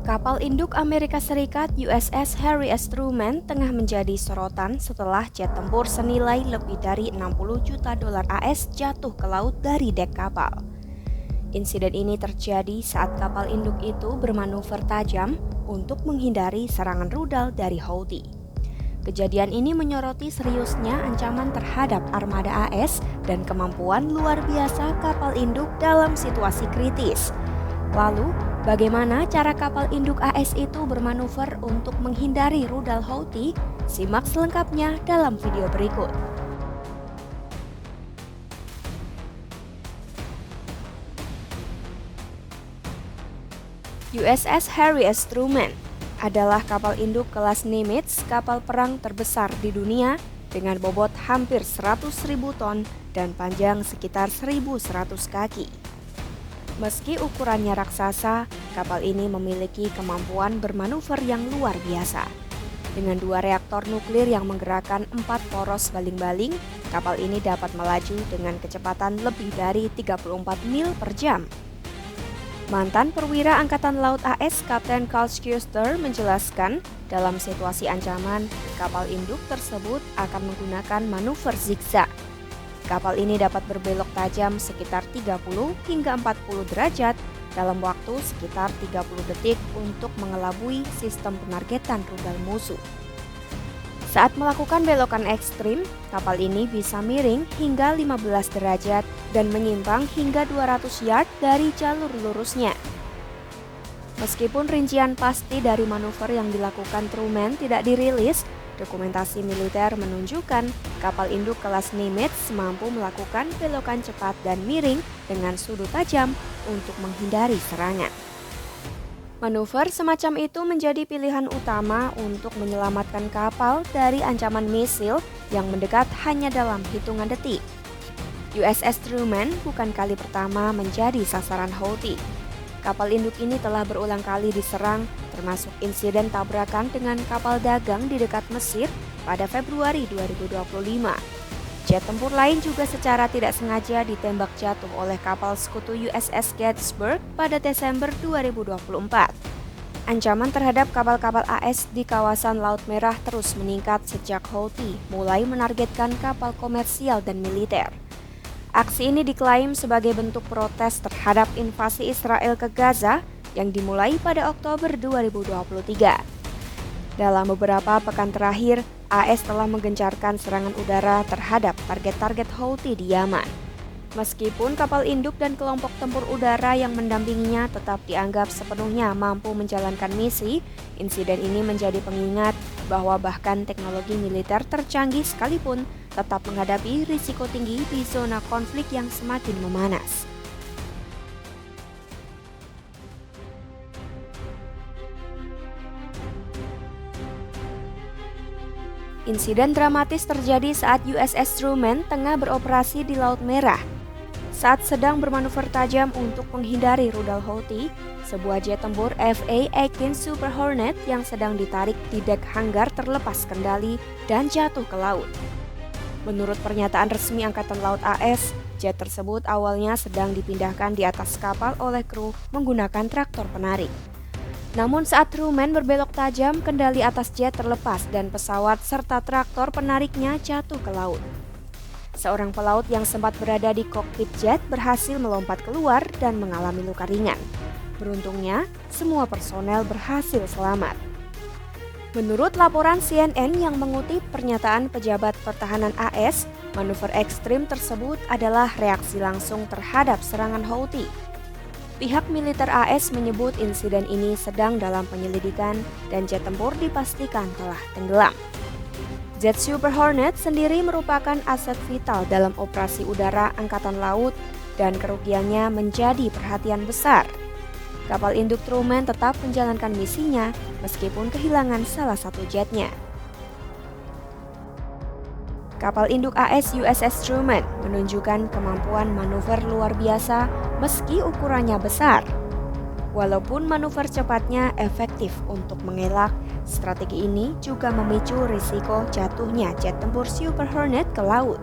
Kapal induk Amerika Serikat USS Harry S. Truman tengah menjadi sorotan setelah jet tempur senilai lebih dari 60 juta dolar AS jatuh ke laut dari dek kapal. Insiden ini terjadi saat kapal induk itu bermanuver tajam untuk menghindari serangan rudal dari Houthi. Kejadian ini menyoroti seriusnya ancaman terhadap armada AS dan kemampuan luar biasa kapal induk dalam situasi kritis. Lalu, bagaimana cara kapal induk AS itu bermanuver untuk menghindari rudal Houthi? Simak selengkapnya dalam video berikut. USS Harry S. Truman adalah kapal induk kelas Nimitz, kapal perang terbesar di dunia dengan bobot hampir 100.000 ton dan panjang sekitar 1.100 kaki. Meski ukurannya raksasa, kapal ini memiliki kemampuan bermanuver yang luar biasa. Dengan 2 reaktor nuklir yang menggerakkan 4 poros baling-baling, kapal ini dapat melaju dengan kecepatan lebih dari 34 mil per jam. Mantan perwira Angkatan Laut AS Kapten Carl Schuster menjelaskan, dalam situasi ancaman, kapal induk tersebut akan menggunakan manuver zigzag. Kapal ini dapat berbelok tajam sekitar 30 hingga 40 derajat dalam waktu sekitar 30 detik untuk mengelabui sistem penargetan rudal musuh. Saat melakukan belokan ekstrim, kapal ini bisa miring hingga 15 derajat dan menyimpang hingga 200 yard dari jalur lurusnya. Meskipun rincian pasti dari manuver yang dilakukan Truman tidak dirilis, dokumentasi militer menunjukkan kapal induk kelas Nimitz mampu melakukan belokan cepat dan miring dengan sudut tajam untuk menghindari serangan. Manuver semacam itu menjadi pilihan utama untuk menyelamatkan kapal dari ancaman misil yang mendekat hanya dalam hitungan detik. USS Truman bukan kali pertama menjadi sasaran Houthi. Kapal induk ini telah berulang kali diserang, termasuk insiden tabrakan dengan kapal dagang di dekat Mesir pada Februari 2025. Jet tempur lain juga secara tidak sengaja ditembak jatuh oleh kapal sekutu USS Gettysburg pada Desember 2024. Ancaman terhadap kapal-kapal AS di kawasan Laut Merah terus meningkat sejak Houthi mulai menargetkan kapal komersial dan militer. Aksi ini diklaim sebagai bentuk protes terhadap invasi Israel ke Gaza yang dimulai pada Oktober 2023. Dalam beberapa pekan terakhir, AS telah menggencarkan serangan udara terhadap target-target Houthi di Yaman. Meskipun kapal induk dan kelompok tempur udara yang mendampinginya tetap dianggap sepenuhnya mampu menjalankan misi, insiden ini menjadi pengingat bahwa bahkan teknologi militer tercanggih sekalipun tetap menghadapi risiko tinggi di zona konflik yang semakin memanas. Insiden dramatis terjadi saat USS Truman tengah beroperasi di Laut Merah. Saat sedang bermanuver tajam untuk menghindari rudal Houthi, sebuah jet tempur FA-18 Super Hornet yang sedang ditarik di dek hanggar terlepas kendali dan jatuh ke laut. Menurut pernyataan resmi Angkatan Laut AS, jet tersebut awalnya sedang dipindahkan di atas kapal oleh kru menggunakan traktor penarik. Namun saat Truman berbelok tajam, kendali atas jet terlepas dan pesawat serta traktor penariknya jatuh ke laut. Seorang pelaut yang sempat berada di kokpit jet berhasil melompat keluar dan mengalami luka ringan. Beruntungnya, semua personel berhasil selamat. Menurut laporan CNN yang mengutip pernyataan pejabat pertahanan AS, manuver ekstrim tersebut adalah reaksi langsung terhadap serangan Houthi. Pihak militer AS menyebut insiden ini sedang dalam penyelidikan dan jet tempur dipastikan telah tenggelam. Jet Super Hornet sendiri merupakan aset vital dalam operasi udara Angkatan Laut dan kerugiannya menjadi perhatian besar. Kapal induk Truman tetap menjalankan misinya meskipun kehilangan salah satu jetnya. Kapal induk AS USS Truman menunjukkan kemampuan manuver luar biasa meski ukurannya besar. Walaupun manuver cepatnya efektif untuk mengelak, strategi ini juga memicu risiko jatuhnya jet tempur Super Hornet ke laut.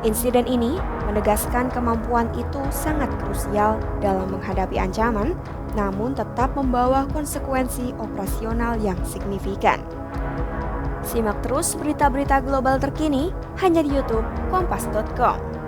Insiden ini menegaskan kemampuan itu sangat krusial dalam menghadapi ancaman, namun tetap membawa konsekuensi operasional yang signifikan. Simak terus berita-berita global terkini hanya di YouTube Kompas.com.